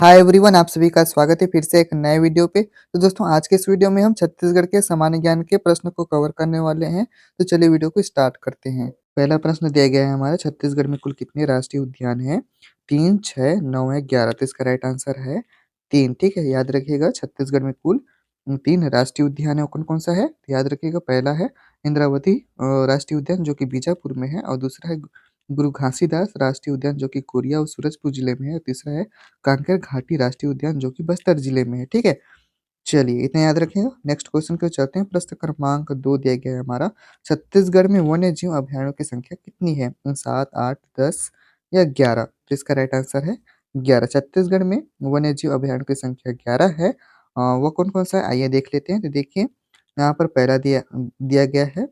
Hi everyone, आप सभी का स्वागत है फिर से एक नए वीडियो पे। तो दोस्तों, आज के इस वीडियो में हम छत्तीसगढ़ के सामान्य ज्ञान के प्रश्न को कवर करने वाले हैं। तो चलिए वीडियो को स्टार्ट करते हैं। पहला प्रश्न दिया गया है हमारा, छत्तीसगढ़ में कुल कितने राष्ट्रीय उद्यान हैं? 3, 6, 9 है, 11। तो इसका राइट आंसर है 3। ठीक है, याद रखिएगा छत्तीसगढ़ में कुल 3 राष्ट्रीय उद्यान है। कौन कौन सा है तो याद रखिएगा, पहला है इंद्रावती राष्ट्रीय उद्यान जो कि बीजापुर में है, और दूसरा है गुरु घासीदास राष्ट्रीय उद्यान जो कि कोरिया और सूरजपुर जिले में है, और तीसरा है कांकेर घाटी राष्ट्रीय उद्यान जो कि बस्तर जिले में है। ठीक है, चलिए इतना याद रखिएगा। नेक्स्ट क्वेश्चन की ओर चलते हैं। प्रश्न क्रमांक 2 दिया गया है हमारा, छत्तीसगढ़ में वन्य जीव अभयारण्यों की संख्या कितनी है? 7, 8, 10 या 11? तो इसका राइट आंसर है 11। छत्तीसगढ़ में वन्य जीव अभयारण्यों की संख्या 11 है। वो कौन कौन सा है आइए देख लेते हैं। तो देखिए, यहाँ पर पहला दिया दिया गया है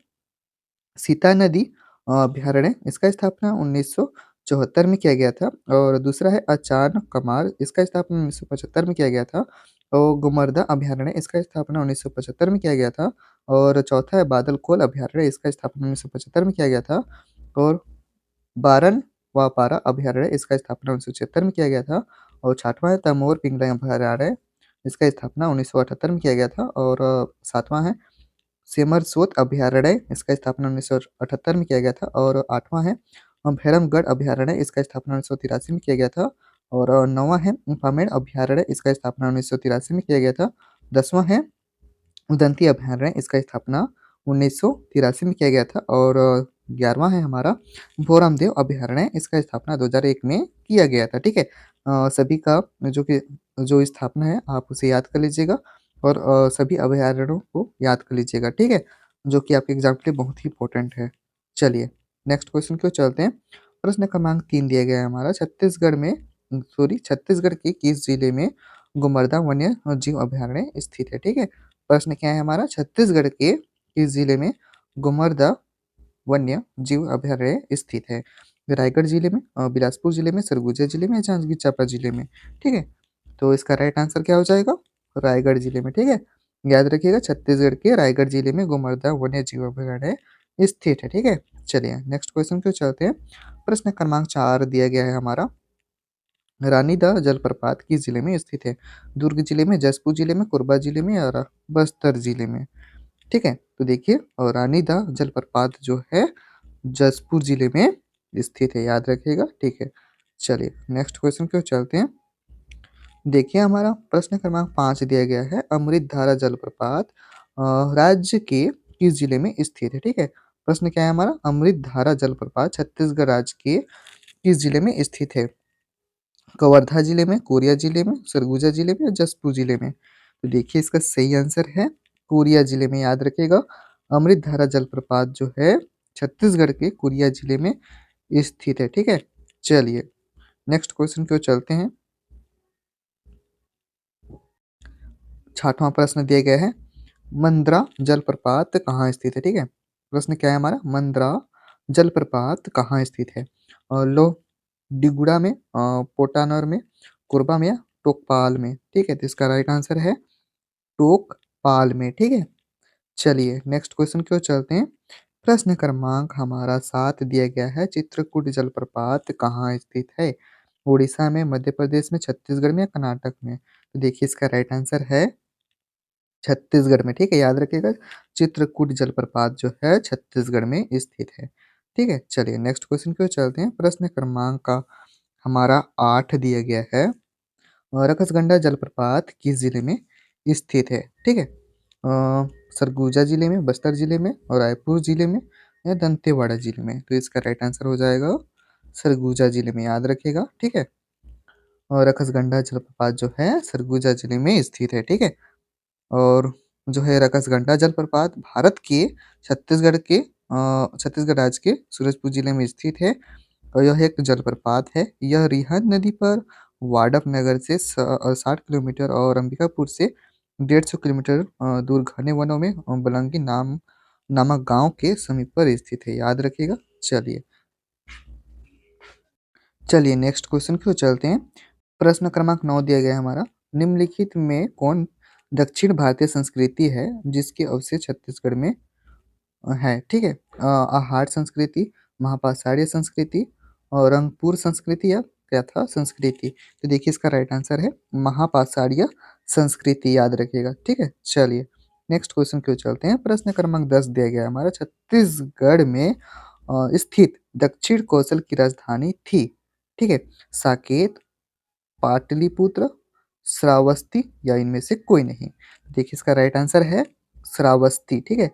सीता नदी अभयारण्य। इसका स्थापना 1974 में किया गया था। और दूसरा है अचान कमार, इसका स्थापना 1975 में किया गया था। और गुमरदा अभयारण्य, इसका स्थापना 1975 में किया गया था। और चौथा है बादलकोल अभयारण्य, इसका स्थापना 1975 में किया गया था। और बारन वापारा अभयारण्य, इसका स्थापना 1976 में किया गया था। और छठवां है तमोर पिंगला अभयारण्य, इसका स्थापना 1978 में किया गया था। और सातवां है सेमरसोत अभयारण्य, इसका स्थापना 1978 में किया गया था। और आठवां है भैरमगढ़ अभयारण्य, इसका स्थापना 1983 में किया गया था। और नौवां है पामेड़ अभयारण्य, इसका स्थापना 1983 में किया गया था। 10वां है उदंती अभयारण्य, इसका स्थापना 1983 में किया गया था। और 11वां है हमारा भोरमदेव अभयारण्य, इसका स्थापना 2001 में किया गया था। ठीक है, सभी का जो स्थापना है आप उसे याद कर लीजिएगा। और सभी अभयारण्यों को याद कर लीजिएगा। ठीक है, जो कि आपके एग्जाम के लिए बहुत ही इंपॉर्टेंट है। चलिए नेक्स्ट क्वेश्चन की ओर चलते हैं। प्रश्न क्रमांक 3 दिया गया है हमारा, छत्तीसगढ़ के किस जिले में गुमरदा वन्य जीव अभयारण्य स्थित है? ठीक है, प्रश्न क्या है हमारा, छत्तीसगढ़ के किस जिले में गुमरदा वन्य जीव अभयारण्य स्थित है? रायगढ़ जिले में, बिलासपुर जिले में, सरगुजा जिले में, जांजगीर चांपा जिले में? ठीक है, तो इसका राइट आंसर क्या हो जाएगा? रायगढ़ जिले में। ठीक है, याद रखिएगा छत्तीसगढ़ के रायगढ़ जिले में गुमरदा वन्य जीव अभयारण्य स्थित है। ठीक है, चलिए नेक्स्ट क्वेश्चन को चलते हैं। प्रश्न क्रमांक 4 दिया गया है हमारा, रानीदा जलप्रपात किस जिले में स्थित है? दुर्ग जिले में, जशपुर जिले में, कोरबा जिले में और बस्तर जिले में? ठीक है, तो देखिए, और रानीदा जलप्रपात जो है जशपुर जिले में स्थित है, याद रखिएगा। ठीक है, चलिए नेक्स्ट क्वेश्चन की ओर चलते हैं। देखिए, हमारा प्रश्न क्रमांक 5 दिया गया है, अमृतधारा जलप्रपात राज्य के किस जिले में स्थित है? ठीक है, प्रश्न क्या है हमारा, अमृतधारा जलप्रपात छत्तीसगढ़ राज्य के किस जिले में स्थित है? कवर्धा जिले में, कोरिया जिले में, सरगुजा जिले में या जशपुर जिले में? तो देखिए, इसका सही आंसर है कोरिया जिले में, याद रखिएगा। अमृतधारा जलप्रपात जो है छत्तीसगढ़ के कोरिया जिले में स्थित है। ठीक है, चलिए नेक्स्ट क्वेश्चन की ओर चलते हैं। छठवां प्रश्न दिया गया है, मंद्रा जलप्रपात कहाँ स्थित है? ठीक है, प्रश्न क्या है हमारा, मंद्रा जलप्रपात कहाँ स्थित है? लो डिगुड़ा में, पोटानर में, कोरबा में या टोकपाल में? ठीक है, तो इसका राइट आंसर है टोकपाल में। ठीक है, चलिए नेक्स्ट क्वेश्चन की ओर चलते हैं। प्रश्न क्रमांक हमारा 7 दिया गया है, चित्रकूट जलप्रपात कहाँ स्थित है? उड़ीसा में, मध्य प्रदेश में, छत्तीसगढ़ में या कर्नाटक में? तो देखिए, इसका राइट आंसर है छत्तीसगढ़ में। ठीक है, याद रखिएगा चित्रकूट जलप्रपात जो है छत्तीसगढ़ में स्थित है। ठीक है, चलिए नेक्स्ट क्वेश्चन की ओर चलते हैं। प्रश्न क्रमांक का हमारा 8 दिया गया है, रकसगंडा जलप्रपात किस जिले में स्थित है? ठीक है, सरगुजा जिले में, बस्तर जिले में और रायपुर जिले में या दंतेवाड़ा जिले में? तो इसका राइट आंसर हो जाएगा सरगुजा जिले में, याद रखिएगा। ठीक है, और रकसगंडा जलप्रपात जो है सरगुजा जिले में स्थित है। ठीक है, और जो है रकसगंडा जलप्रपात भारत के छत्तीसगढ़ राज्य के सूरजपुर जिले में स्थित है। और यह एक जलप्रपात है। यह रिहंद नदी पर वाडप नगर से 60 किलोमीटर और अंबिकापुर से 150 किलोमीटर दूर घने वनों में बलंगी नामक गांव के समीप पर स्थित है, याद रखिएगा। चलिए चलिए नेक्स्ट क्वेश्चन की ओर चलते हैं। प्रश्न क्रमांक 9 दिया गया है हमारा, निम्नलिखित में कौन दक्षिण भारतीय संस्कृति है जिसके अवशेष छत्तीसगढ़ में है? ठीक है, आहार संस्कृति, महापाषाणीय संस्कृति और रंगपुर संस्कृति या क्या था? संस्कृति। तो देखिए इसका राइट आंसर है महापाषाणीय संस्कृति, याद रखिएगा, ठीक है? चलिए नेक्स्ट क्वेश्चन की ओर चलते हैं। प्रश्न क्रमांक 10 दिया गया है हमारा, छत्तीसगढ़ में स्थित दक्षिण कौशल की राजधानी थी, ठीक है? साकेत, पाटलिपुत्र, श्रावस्ती या इनमें से कोई नहीं। देखिए इसका राइट आंसर है श्रावस्ती, ठीक है?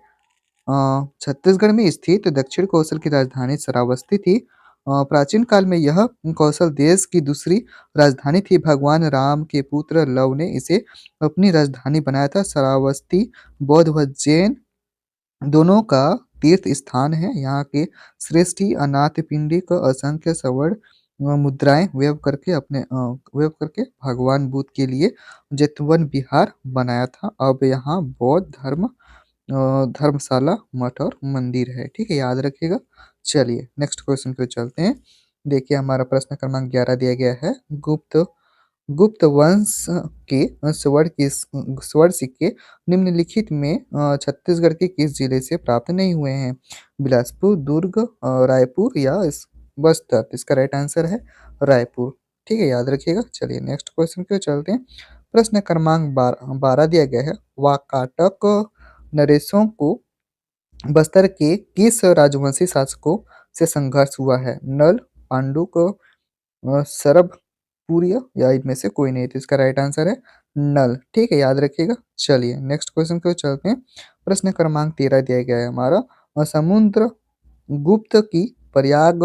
छत्तीसगढ़ में स्थित दक्षिण कौशल की राजधानी श्रावस्ती थी। प्राचीन काल में यह कौशल देश की दूसरी राजधानी थी। भगवान राम के पुत्र लव ने इसे अपनी राजधानी बनाया था। श्रावस्ती बौद्ध व जैन दोनों का तीर्थ स्थान है। यहाँ के श्रेष्ठ अनाथपिंडी को असंख्य स्वर्ण मुद्राएं व्यव करके भगवान बुद्ध के लिए जेतवन विहार बनाया था। अब यहाँ बौद्ध धर्मशाला, मठ और मंदिर है, ठीक है? याद रखिएगा। चलिए नेक्स्ट क्वेश्चन पे चलते हैं। देखिए हमारा प्रश्न क्रमांक 11 दिया गया है। गुप्त गुप्त वंश के स्वर्ण सिक्के निम्नलिखित में छत्तीसगढ़ के किस जिले से प्राप्त नहीं हुए हैं? बिलासपुर, दुर्ग, रायपुर या बस्तर? तो इसका राइट आंसर है रायपुर, ठीक है? याद रखिएगा। चलिए नेक्स्ट क्वेश्चन की ओर चलते हैं। प्रश्न क्रमांक 12 दिया गया है। वाकाटक नरेशों को बस्तर के किस राजवंशी शासकों से संघर्ष हुआ है? नल, पांडुक, सरभपुरिया या इनमें से कोई नहीं। तो इसका राइट आंसर है नल, ठीक है? याद रखिएगा। चलिए नेक्स्ट क्वेश्चन की ओर चलते हैं। प्रश्न क्रमांक 13 दिया गया है हमारा। समुद्र गुप्त की प्रयाग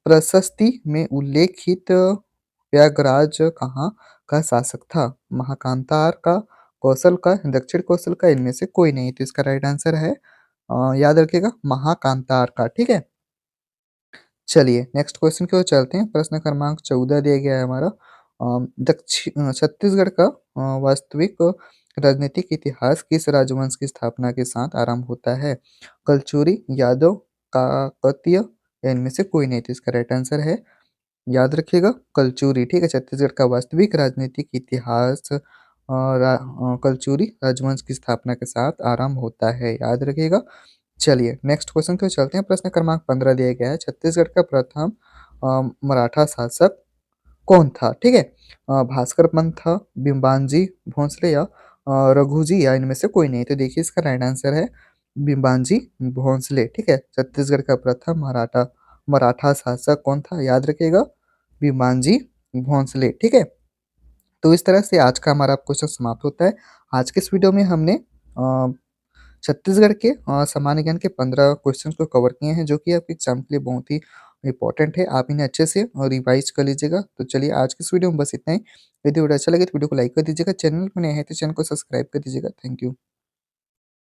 प्रशस्ति में उल्लेखित प्रयागराज कहाँ का शासक था? महाकांतार का, कौशल का, दक्षिण कौशल का, इनमें से कोई नहीं। तो इसका राइट आंसर है याद रखिएगा महाकांतार का, ठीक है? चलिए नेक्स्ट क्वेश्चन की ओर चलते हैं। प्रश्न क्रमांक 14 दिया गया है हमारा। छत्तीसगढ़ का वास्तविक राजनीतिक इतिहास किस राजवंश की स्थापना के साथ आरंभ होता है? कलचुरी, यादव, काकतीय या इनमें से कोई नहीं। तो इसका राइट आंसर है, याद रखिएगा, कलचुरी, ठीक है? छत्तीसगढ़ का वास्तविक राजनीतिक इतिहास कलचुरी राजवंश की स्थापना के साथ आरंभ होता है, याद रखिएगा। चलिए नेक्स्ट क्वेश्चन की ओर चलते हैं। प्रश्न क्रमांक 15 दिया गया है। छत्तीसगढ़ का प्रथम मराठा शासक कौन था? ठीक है? भास्कर पंत था, बिम्बांजी भोंसले या रघुजी या इनमें से कोई नहीं। तो देखिए इसका राइट आंसर है बिम्बांजी भोंसले, ठीक है? छत्तीसगढ़ का प्रथम मराठा मराठा शासक कौन था? याद रखिएगा, बिम्बांजी भोंसले, ठीक है? तो इस तरह से आज का हमारा क्वेश्चन समाप्त होता है। आज के इस वीडियो में हमने छत्तीसगढ़ के सामान्य ज्ञान के 15 क्वेश्चन को कवर किए हैं, जो कि आपके एग्जाम के लिए बहुत ही इंपॉर्टेंट है। आप इन्हें अच्छे से रिवाइज कर लीजिएगा। तो चलिए आज की इस वीडियो में बस इतना ही। यदि वीडियो अच्छा लगे तो वीडियो को लाइक कर दीजिएगा। चैनल पर नए हैं तो चैनल को सब्सक्राइब कर दीजिएगा। Thank you.